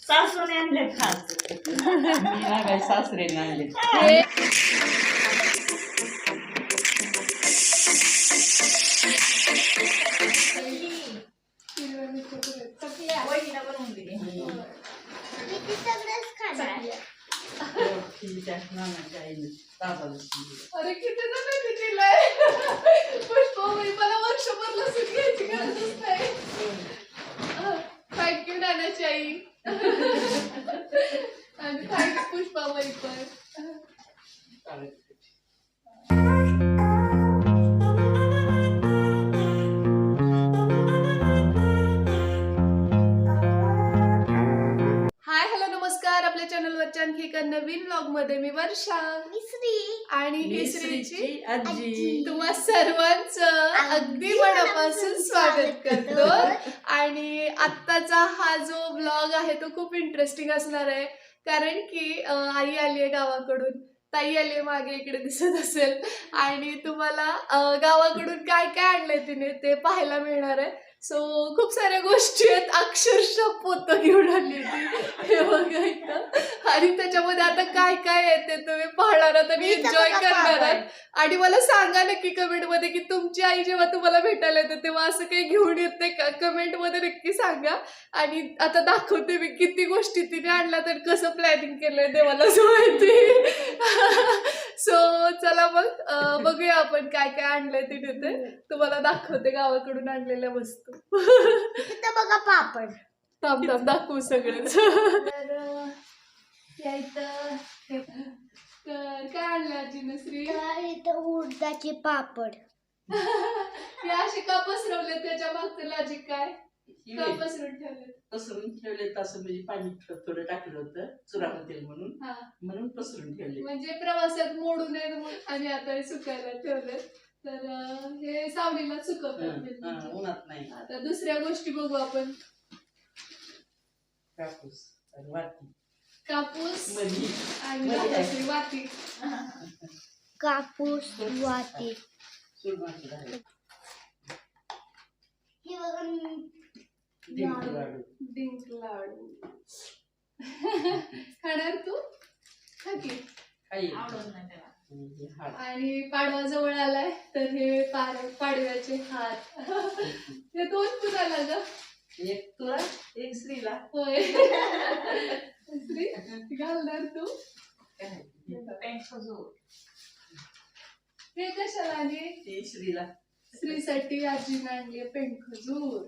सासूने आणले खास सासरेने आणले अरे किती जण दिलाय पुष्पा मला वर्षभरला सुट्टी गरजच नाही. थँक्यू नानाची आई आणि थँक्स पुष्पाबाई पण. हाय हॅलो नमस्कार. आपल्या चॅनलवरच्या आणखी एका नवीन व्लॉग मध्ये मी वर्षा आणि ही श्रीची आजी तुम्हा सर्वांचं अगदी मनापासून स्वागत करतो. आणि आत्ताचा हा जो व्लॉग आहे तो खूप इंटरेस्टिंग असणार आहे, कारण की आई आली आहे गावाकडून, ताई आली आहे मागे इकडे दिसत असेल, आणि तुम्हाला गावाकडून काय काय आणलंय तिने ते पाहायला मिळणार आहे. सो खूप साऱ्या गोष्टी आहेत, अक्षरशः पोतं घेऊन आली ती हे बघा इथं. आणि त्याच्यामध्ये आता काय काय आहे ते तुम्ही पाहणार आहात आणि एन्जॉय करणार आहात. आणि मला सांगा नक्की कमेंट मध्ये की तुमची आई जेव्हा तुम्हाला भेटायला येते तेव्हा असं काही घेऊन येते का, कमेंट मध्ये नक्की सांगा. आणि आता दाखवते मी किती गोष्टी तिने आणल्या तर कसं प्लॅनिंग केलंय ते मला माहिती. सो चला मग बघूया आपण काय काय आणलंय तिने ते तुम्हाला दाखवते गावाकडून आणलेल्या वस्तू. बघा पापड थांब दाखवू सगळेच. तर काय आणलं आजीनं श्री? इथं उडदाचे पापड. हे असे का पसरवले, त्याच्या मागचं लॉजिक काय? का पसरून ठेवले? पसरून ठेवले तसं म्हणजे पाणी थोडं टाकलं होतं चुरामध्ये म्हणून पसरून ठेवले. म्हणजे प्रवासात मोडू नये आणि आता हे सुकायला ठेवले. तर हे सावलीला सुकवतात उन्हात नाही. आता दुसऱ्या गोष्टी बघू आपण. कापूस वाती, कापूस मधी आणि वाती. कापूस वाती. डिंक लाडू खाणार तू? खाकी. आणि पाडवा जवळ आलाय तर हे पाडव्याचे हात. हे दोन कुणाला ग? एक तुला एक श्रीला. होय. श्री घालणार तू? हे कशाला आणि? श्रीला. श्रीसाठी आजीने आणली पेंट खजूर.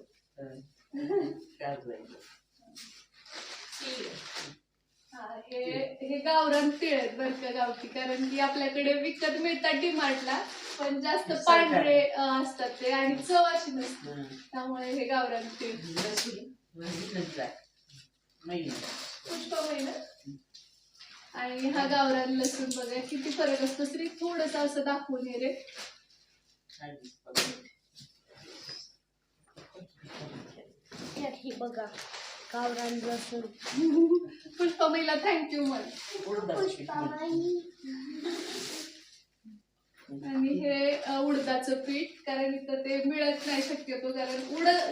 हे गावरान तीळ आहेत बरं का, गावठी, कारण की आपल्याकडे विकत मिळतात डिमार्टला, पण जास्त पांढरे असतात ते आणि चव अशी नसते, त्यामुळे हे गावरान तीळ. पुष्पा महिना. आणि हा गावरान लसूण बघा किती फरक असतो. श्री थोडस असं दाखवून ये रे. हे बघा गावरान लसूण. पुष्पा महिला थँक्यू म्हण. आणि हे उडदाचं पीठ, कारण इथं ते मिळत नाही शक्यतो, कारण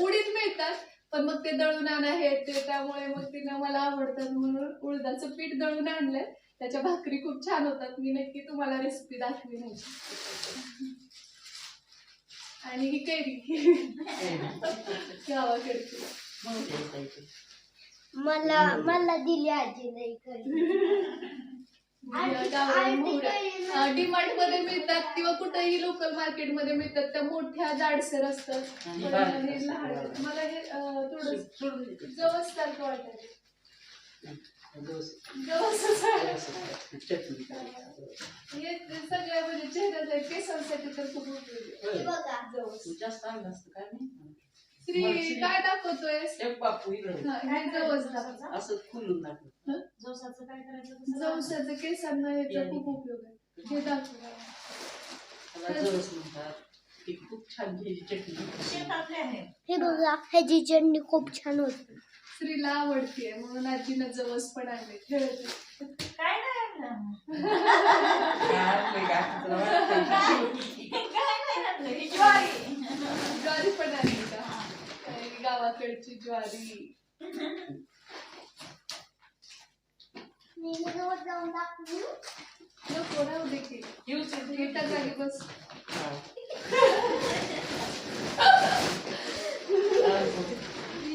उडीद मिळतात पण मग ते दळून आणा हे ते, त्यामुळे मग तिनं मला आवडतात म्हणून उडदाचं पीठ दळून आणलंय. त्याच्या भाकरी खूप छान होतात, मी नक्की तुम्हाला रेसिपी दाखवीन ह्याची. आणि ही कैरी गावाकडची. मला दिली आजीने. डिमार्ट मध्ये मिळतात किंवा कुठेही लोकल मार्केट मध्ये मिळतात, त्या मोठ्या जाडसर असतात. हे लहान, मला हे थोडं जवस सारखं वाटत. हे सगळ्या म्हणजे चेहऱ्याच्या केसांसाठी तर खूप उपयोगी. श्री काय दाखवतोय? असं खुलून दाखव. जवसाचं केसांना ह्याचा खूप उपयोग आहे. हे दाखव. खूप छान चटणी. हे बघा ह्याची चटणी खूप छान होती. श्रीला आवडते म्हणून आजीनं जवस पण आणले. काय नाही गावाकडची ज्वारी. जाऊन दाखवू. नको राहू दे की. एका जागी बस.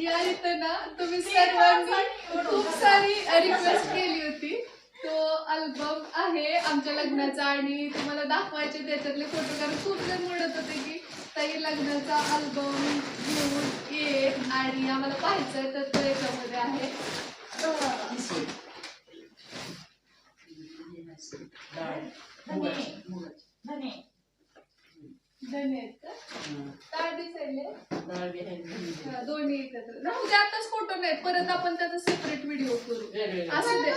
या इथं ना तुम्ही सर्वांनी खूप सारी रिक्वेस्ट केली होती. तो अल्बम आहे आमच्या लग्नाचा आणि तुम्हाला दाखवायचे त्याच्यातले फोटो, कारण खूप जण म्हणत होते की ताई लग्नाचा अल्बम घेऊन ये आणि आम्हाला पाहायचंय, तर तो याच्यामध्ये आहे. धने आहेत का? डाळ दिसायले दोन्ही एकत्र. राहू दे, आताच फोटो नाही, परत आपण त्याचा सेपरेट व्हिडिओ करू. असं दे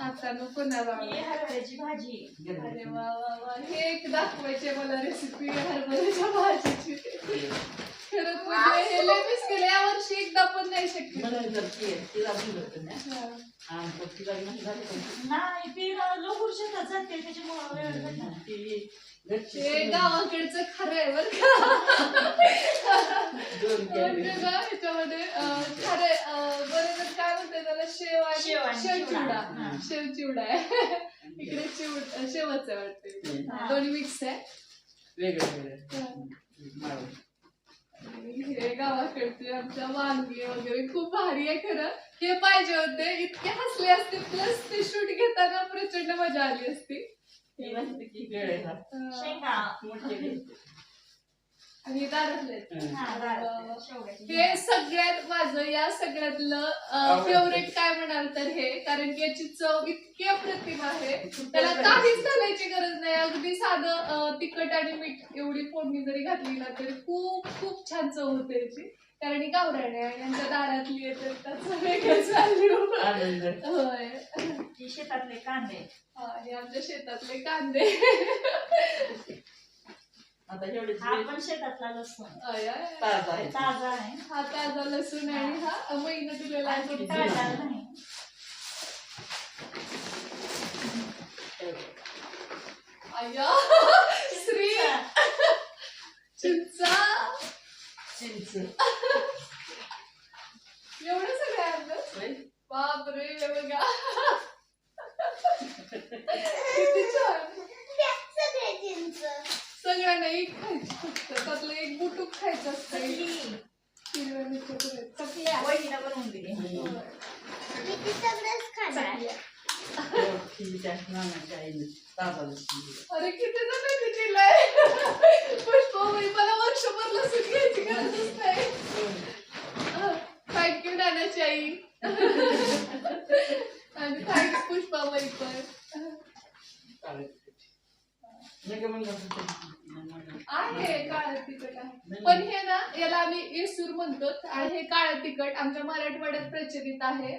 आता नको ना. हरभऱ्याची भाजी. अरे वा वा वा, हे एक दाखवायचे मला रेसिपी हरभऱ्याच्या भाजीची. खरंच म्हणजे हे लय मिस केलं यावर्षी, एकदा पण नाही शक्य. नाही ती लवकर शेतात जाते त्याच्यामुळे वेळ भेटला. हे गावाकडचं खरं आहे बरं का. ह्याच्यामध्ये खरे बरोबर काय म्हणते त्याला, शेव चिवडा. शेव चिवडा आहे इकडे, शेवच आहे वाटते. दोन्ही मिक्स आहे हे गावाकडचे. आमच्या वांगी वगैरे खूप भारी आहे. खरं हे पाहिजे होते, इतके हसले असते, प्लस ते शूट घेताना प्रचंड मजा आली असती. आणि दारातले हे सगळ्यात माझं या सगळ्यातलं फेवरेट काय म्हणाल तर हे, कारण की याची चव इतकी अप्रतिम आहे, त्याला काहीच घालायची गरज नाही. अगदी साधं तिखट आणि मीठ एवढी फोडणी जरी घातली ना तरी खूप खूप छान चव होते याची. कारण ही गावरान आहे आणि आमच्या दारातली आहे तर त्याचं वेगळंच व्हॅल्यू. होय, शेतातले कांदे. हे आमच्या शेतातले कांदे. हा पण शेतातला लसूण ताजा आहे. हा ताजा लसूण आणि हा महिना दिलेला आहे. ताजा नाही. अय्या श्री चिंचा एवढं सगळं आहे. बापरे, हे बघा किती छान. सगळ्या नाही खायचं, फक्त त्यातलं एक बुटूक खायचं असतं. हिरव्या मिरच्या वहिनीला बनवून दिली. अरे किती जण दिलंय पुष्पाबाई, मला वर्षभर लसूण घ्यायची गरजच नाही. थँक्यू नानाची आई आणि थँक्स पुष्पाबाई पण. आहे काळं तिखट आहे, पण हे ना याला आम्ही येसूर म्हणतो. आणि हे काळं तिखट आमच्या मराठवाड्यात प्रचलित आहे.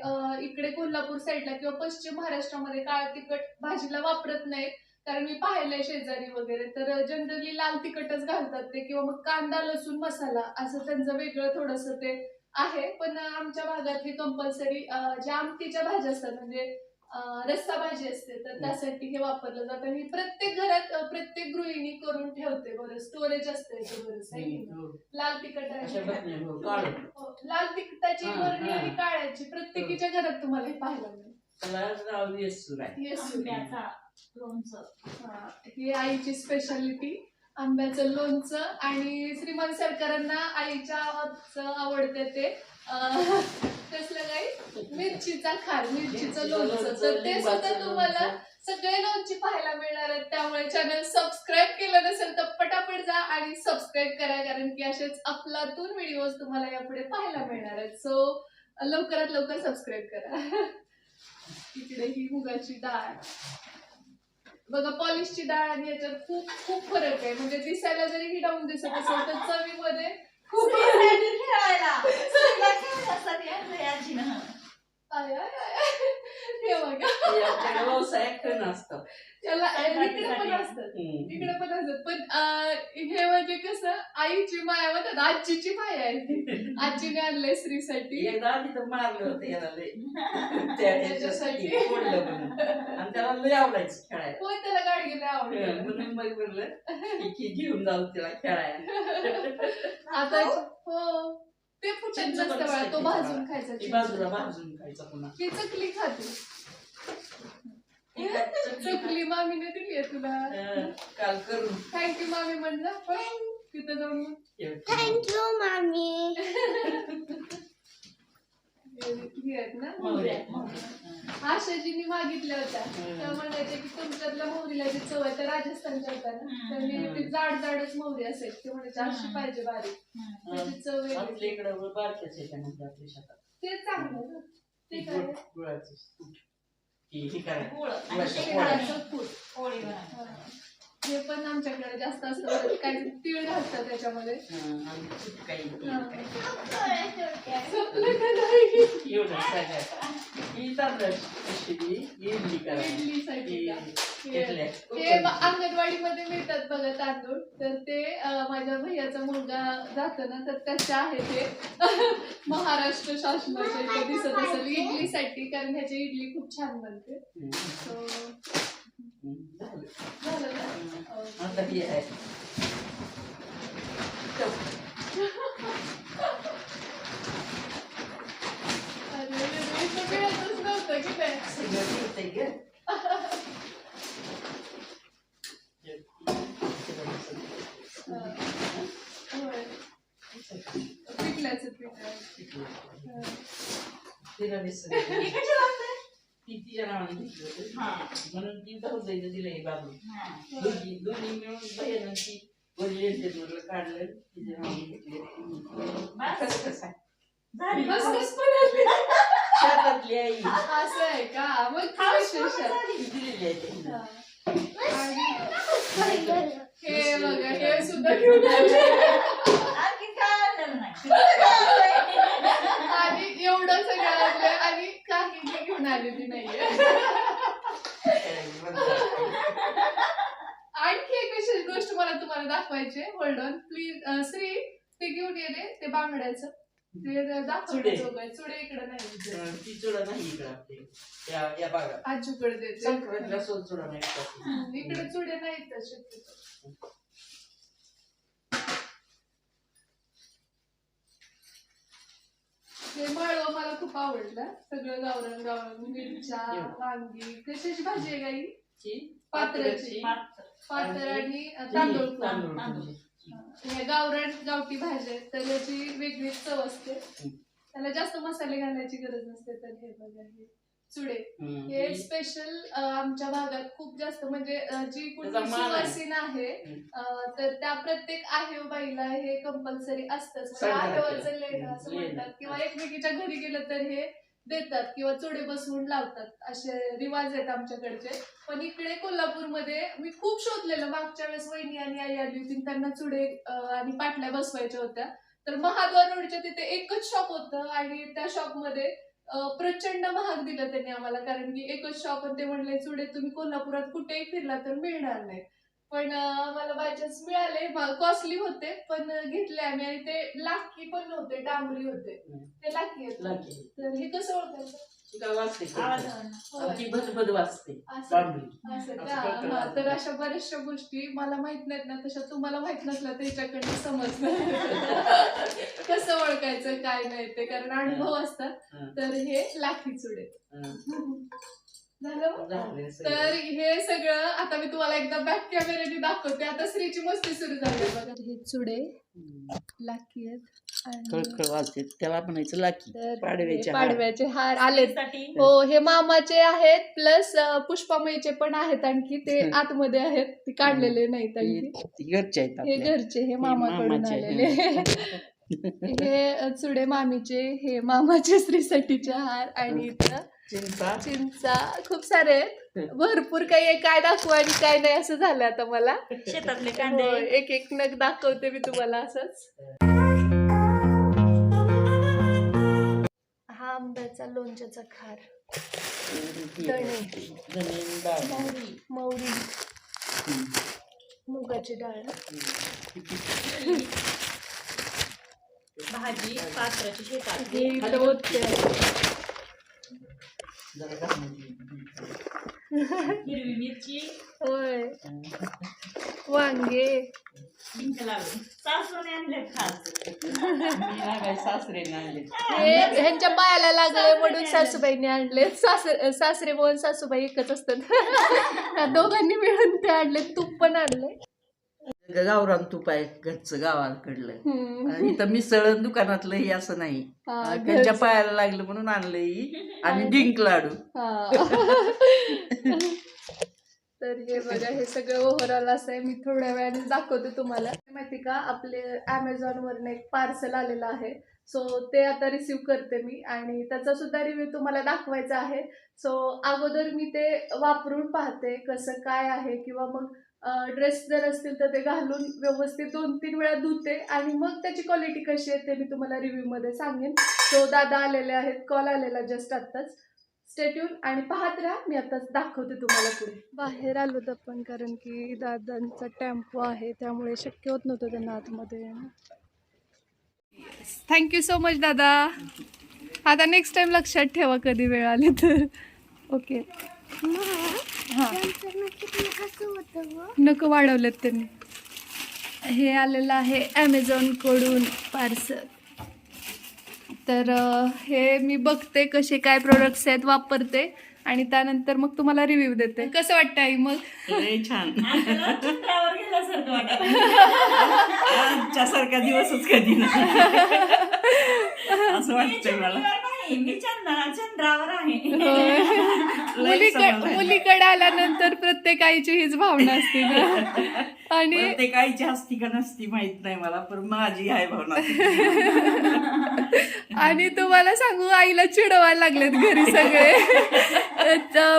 इकडे कोल्हापूर साईडला किंवा पश्चिम महाराष्ट्रामध्ये काळं तिखट भाजीला वापरत नाहीत, कारण मी पाहिलंय शेजारी वगैरे, तर जनरली लाल तिखटच घालतात ते, किंवा मग कांदा लसूण मसाला असं त्यांचं वेगळं थोडस ते आहे. पण आमच्या भागातली कंपल्सरी ज्या आमटीच्या भाज्या असतात, म्हणजे रस्सा भाजी असते, तर त्यासाठी हे वापरलं जातं. आणि प्रत्येक घरात प्रत्येक गृहिणी करून ठेवते. बरं स्टोरेज असते बरंच. लाल तिखट लाल तिखटाची बरणी आणि काळ्याची प्रत्येकीच्या घरात तुम्हाला हे पाहायला मिळेल. ही आईची स्पेशालिटी, आंब्याचं लोणचं. आणि श्रीमान सरकारांना आईच्या हातचं आवडते ते कसलं काही मिरचीचा खार, मिरचीचं लोणचं. तर ते सुद्धा तुम्हाला सगळे लोणची पाहायला मिळणार आहेत. त्यामुळे चॅनल सबस्क्राईब केलं नसेल तर पटापट जा आणि सबस्क्राईब करा, कारण की असेच अफलातून व्हिडिओज तुम्हाला यापुढे पाहायला मिळणार आहेत. सो लवकरात लवकर सबस्क्राईब करा. इकडे ही मुगाची डाळ बघा, पॉलिशची डाळ आणि याच्यात खूप खूप फरक आहे. म्हणजे दिसायला जरी ही डाऊन दिसत असेल तर चवीमध्ये खूप खेळायला त्याला इकडे पण असतात, पण हे म्हणजे कसं आईची माया म्हणतात, आजीची माया आहे ती. आजीने आणलंय श्रीसाठी. मारलं होतं त्याच्यासाठी त्याला लय आवडायचं खेळायला. होय, त्याला गाडगेला आवडलं म्हणून मग म्हणलं घेऊन जाऊ त्याला खेळायला. आता हो ते फुटत चिंच नसतं पण बाळा, असते तो ते भाजून बाळा. खायचा ते चिंच. बाजूला भाजून खायचं पुन्हा. ती चकली खाते. चकली चकली मामीने दिली आहे तुला. काल करून थँक्यू मामी म्हणलं पण तिथं जाऊन थँक्यू मामी. आहेत ना मोहऱ्या. आशाजींनी मागितल्या होत्या त्या म्हणायच्या की तुमच्यातल्या मोहरीला जी चव आहे त्या राजस्थानच्या होत्या ना त्यांनी ती जाड जाडच मोहरी असेल ते म्हणायचे अशी पाहिजे बारीक त्याची चव वेगळी. आपल्या इकडं बारक्याच आहे त्यानंतर आपल्या शेतात ते चांगलं ना ते ती काय गुळाचं तूप. ती हे करायचं. गुळ आणि गुळाच्या शेंगदाण्याचं गुळाचं कूट. पोळी बनवायची. हा. हे पण आमच्याकडे जास्त असतं काय तीळ घालतात त्याच्यामध्ये. आणि तूप काही संपलं का नाही एवढं सगळं ही तांदळाची इडली करायची. इडलीसाठी का? घेतल्या. हे अंगणवाडीमध्ये मिळतात बघा तांदूळ तर ते माझ्या भैयाचा मुलगा जातो ना तर त्याचे आहे ते महाराष्ट्र शासनाच्या इथे दिसत असेल इडलीसाठी कारण ह्याची इडली खूप छान बनते. झालं ना आता ही आहे अरे इथं मिळतच नव्हतं की काय सगळं मिळतंय ग. होय पिठल्याचं पीठ तिला विसरली. ही कशी लागते? ती तिच्या नावाने घेतली होती हा. म्हणून ती भाऊजाईने दिलं हे बाजू हा. दोन्ही मिळून बहिण ती वरली यांच्यात काढलं तिच्या नावाने घेतली. कसं कसं आहे? झाली बस बस. बस पण शेतातली आई असं आहे का मग खास विशेष आहे. ती दिलेली आहे त्यांनी. हा. आणि हे बघा हे सुद्धा घेऊन आले आणखी काय आणलेलं नाही. आणि एवढं सगळं आणलं आणि काही घेऊन आलेली नाहीये. आणखी एक विशेष गोष्ट मला तुम्हाला दाखवायची होल्ड ऑन प्लीज श्री ते घेऊन ये रे ते बांगड्याचं ते दाखवण्याचं आहे चुडे इकडे नाही ती चुडा नाही इकडं आपली या भागात आजूकडे देते संक्रांतीला सोल चुडा नाही इकडे चुडे नाहीत शक्यतो. हे माळव मला खूप आवडलं सगळं गावरान गावरान मिरच्या वांगी कशाची भाजी आहे गाई पात्राची पात्र आणि तांदूळ हे गावरान गावठी भाजी आहे तर याची वेगळीच चव असते त्याला जास्त मसाले घालायची गरज नसते तर हे बघा हे चुडे हे स्पेशल आमच्या भागात खूप जास्त म्हणजे जी कुठली सुवासीन आहे तर त्या प्रत्येक आहेव बाईला हे कंपल्सरी असतंच आहेवाचं लेणं असं म्हणतात किंवा एकमेकीच्या घरी गेलं तर हे देतात किंवा चुडे बसवून लावतात असे रिवाज आहेत आमच्याकडचे. पण इकडे कोल्हापूरमध्ये मी खूप शोधलेलं मागच्या वेळेस वहिनी आणि आई आली होती त्यांना चुडे आणि पाटल्या बसवायच्या होत्या तर महाद्वार रोडच्या तिथे एकच शॉप होतं आणि त्या शॉपमध्ये प्रचंड महाग दिलं त्यांनी आम्हाला कारण की एकच शॉप ते म्हणले चुडे तुम्ही कोल्हापुरात कुठेही फिरला तर मिळणार नाही पण आम्हाला बाय चान्स मिळाले कॉस्टली होते पण घेतले आम्ही आणि ते लाखी पण नव्हते डांबरी होते ते लाखी आहेत तर हे कसं ओळखायचं तर अशा बऱ्याचशा गोष्टी मला माहित नाहीत ना तशा तुम्हाला माहित नसल्या त्याच्याकडनं समजणार कसं ओळखायचं काय नाही ते कारण अनुभव असतात तर हे लाखी चुडे झालं. तर हे सगळं आता मी तुम्हाला एकदा बॅक कॅमेऱ्याने दाखवते आता श्रीची मस्ती सुरू झाली बघा हे चुडे लाखी आहेत त्याला म्हणायचं लाकी पाडव्याचे हार आले हो हे मामाचे आहेत प्लस पुष्पामाईचे पण आहेत आणखी ते आतमध्ये आहेत ते काढलेले नाहीत आणखी घरचे आहेत हे घरचे हे मामाकडून आलेले हे चुडे मामीचे हे मामाचे श्रीसाठीचे हार आणि इथं चिंचा खूप सारे आहेत भरपूर काही आहे काय दाखवू आणि काय नाही असं झालं आता मला शेतातले कांदे एक एक नग दाखवते मी तुम्हाला असंच. हा आंब्याचा लोणच्याचा खार मौरी मुगाची डाळ भाजी पात्राची शेतात हिरवी मिरची होय वांगे डिंक लाडू सासूने आणले खास. मी ना काय सासरेने आणले. हे ह्यांच्या पायाला लागले म्हणून सासूबाईंनी आणले. सासरे बोल सासूबाई एकच असतात. त्या दोघांनी मिळून ते आणले. तूप पण आणले. गावरान तूप आहे घरचं गावाकडलं. आणि इथं मिसळ दुकानातलं हे असं नाही. त्यांच्या पायाला लागलं म्हणून आणलं ही. आणि डिंक लाडू. तर हे बघा हे सगळं ओव्हरऑल असं आहे. मी थोड्या वेळाने दाखवते तुम्हाला. माहिती का आपले Amazonवरनं एक पार्सल आलेलं आहे. सो ते आता रिसीव करते मी आणि त्याचा सुद्धा रिव्ह्यू तुम्हाला दाखवायचा आहे. सो अगोदर मी ते वापरून पाहते कसं काय आहे किंवा मग ड्रेस जर असतील तर ते घालून व्यवस्थित 2-3 वेळा धुते आणि मग त्याची क्वालिटी कशी आहे ते मी तुम्हाला रिव्ह्यूमध्ये सांगेन. सो दादा आलेले आहेत. कॉल आलेला जस्ट आत्ताच. स्टे ट्यून आणि पाहत राहा. मी आताच दाखवते तुम्हाला पुढे. बाहेर आलो आपण कारण की दादांचा टेम्पो आहे त्यामुळे शक्य होत नव्हतं त्यांना आतमध्ये. थँक्यू सो मच दादा. आता नेक्स्ट टाइम लक्षात ठेवा कधी वेळ आली तर. ओके हां नको वाढवलेत त्यांनी. हे आलेलं आहे ॲमेझॉनकडून पार्सल. तर हे मी बघते कसे काय प्रोडक्ट्स आहेत वापरते आणि त्यानंतर मग तुम्हाला रिव्ह्यू देते. कसं वाटतं आई मग? छान. चंद्रावर गेल्यासारखं वाटत. आजच्यासारखा दिवसच कधी नाही असं वाटतंय मला. मी चंद्रावर आहे. मुलीकडे आल्यानंतर प्रत्येक आईची हीच भावना असते ना. आणि प्रत्येक आईची असती का नसती माहित नाही मला पण माझी आहे भावना. आणि तुम्हाला सांगू आईला चिडवायला लागलेत घरी सगळे.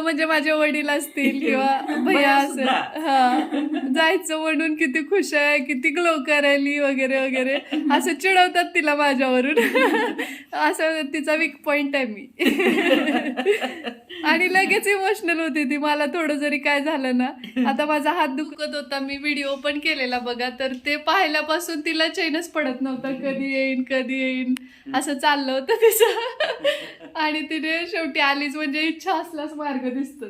म्हणजे माझे वडील असतील किंवा भैया असेल. हा जायचं म्हणून किती खुश आहे किती ग्लो करायली वगैरे वगैरे असं चिडवतात तिला माझ्यावरून. असं तिचा वीक पॉइंट आहे मी. आणि लगेच इमोशनल होती ती. मला थोडं जरी काय झालं ना आता माझा हात दुखत होता. मी व्हिडिओ पण केलेला बघा तर ते पाहिल्यापासून तिला चैनच पडत नव्हता. कधी येईन असं चाललं होतं तिचं. आणि तिने शेवटी आलीच म्हणजे इच्छा असल्यास मार्ग दिसतो.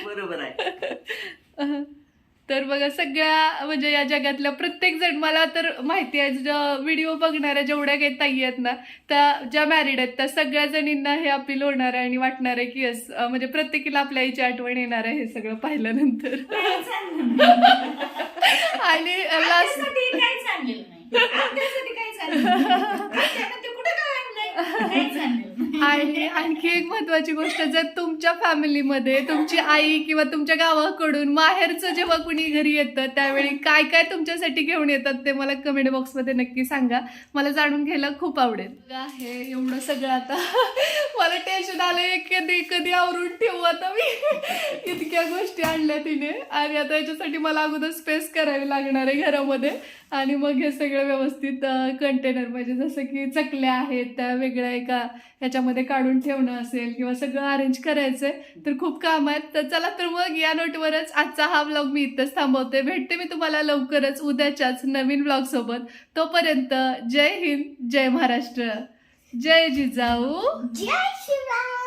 बरोबर आहे. तर बघा सगळ्या म्हणजे या जगातल्या प्रत्येक जण मला तर माहिती आहे व्हिडिओ बघणाऱ्या जेवढ्या काही ताई आहेत ना त्या ज्या मॅरिड आहेत त्या सगळ्या जणींना हे अपील होणार आहे आणि वाटणार आहे की यस म्हणजे प्रत्येकीला आपल्या आईची आठवण येणार आहे हे सगळं पाहिल्यानंतर. आणि लास्ट काय सांगेल आणि आणखी एक महत्वाची गोष्ट जर तुमच्या फॅमिलीमध्ये तुमची आई किंवा तुमच्या गावाकडून माहेरचं जेव्हा कुणी घरी येतं त्यावेळी काय काय तुमच्यासाठी घेऊन येतात ते मला कमेंट बॉक्समध्ये नक्की सांगा. मला जाणून घ्यायला खूप आवडेल. हे एवढं सगळं आता मला टेन्शन आलंय कधी कधी आवरून ठेवू आता मी. इतक्या गोष्टी आणल्या तिने आणि आता याच्यासाठी मला अगोदर स्पेस करावी लागणार आहे घरामध्ये आणि मग हे सगळं व्यवस्थित कंटेनर म्हणजे जसं की चकल्या आहेत त्या वेगळ्या एका ह्याच्यामध्ये काढून ठेवणं असेल किंवा सगळं अरेंज करायचंय तर खूप काम आहेत. तर चला तर मग या नोटवरच आजचा हा व्लॉग मी इथंच थांबवते. भेटते मी तुम्हाला लवकरच उद्याच्याच नवीन व्लॉग सोबत. तोपर्यंत जय हिंद जय महाराष्ट्र जय जिजाऊ जय शिवराय.